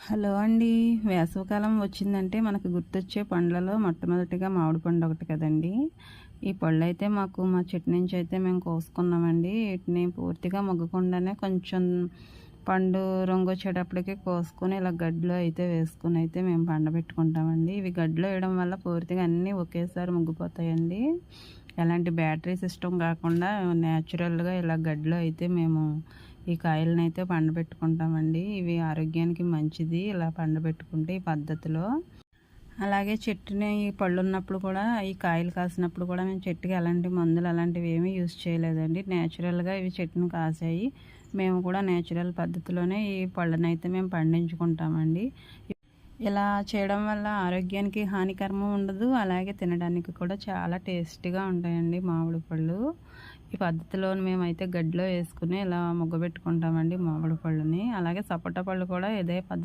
Hello అండి. వేసవికాలం వచ్చిందంటే మనకు గుర్తొచ్చే పండ్లలో మొట్టమొదటిగా మామిడి పండు ఒకటి కదండి. ఈ పళ్ళైతే మాకు మా చెట్టు నుంచి అయితే మేము కోసుకున్నామండి. వీటిని పూర్తిగా మొగ్గకుండానే కొంచెం పండు రంగు వచ్చేటప్పటికి కోసుకొని ఇలా గడ్డిలో అయితే వేసుకుని అయితే మేము పండబెట్టుకుంటామండి. ఇవి గడ్డిలో వేయడం వల్ల పూర్తిగా అన్నీ ఒకేసారి ముగ్గిపోతాయండి. ఎలాంటి బ్యాటరీ సిస్టమ్ కాకుండా న్యాచురల్గా ఇలా గడ్డిలో అయితే మేము ఈ కాయలను అయితే పండబెట్టుకుంటామండి. ఇవి ఆరోగ్యానికి మంచిది ఇలా పండబెట్టుకుంటే ఈ పద్ధతిలో. అలాగే చెట్టుని ఈ పళ్ళు ఉన్నప్పుడు కూడా ఈ కాయలు కాసినప్పుడు కూడా మేము చెట్టుకి ఎలాంటి మందులు అలాంటివి ఏమీ యూజ్ చేయలేదండి. న్యాచురల్గా ఇవి చెట్టును కాసాయి. మేము కూడా న్యాచురల్ పద్ధతిలోనే ఈ పళ్ళనైతే మేము పండించుకుంటామండి. ఇలా చేయడం వల్ల ఆరోగ్యానికి హానికరము ఉండదు. అలాగే తినడానికి కూడా చాలా టేస్టీగా ఉంటాయండి మామిడి పళ్ళు. ఈ పద్ధతిలో మేమైతే గడ్డిలో వేసుకుని ఇలా ముగ్గబెట్టుకుంటామండి మామిడి పళ్ళని. అలాగే సపోటా పళ్ళు కూడా ఇదే పద్ధతి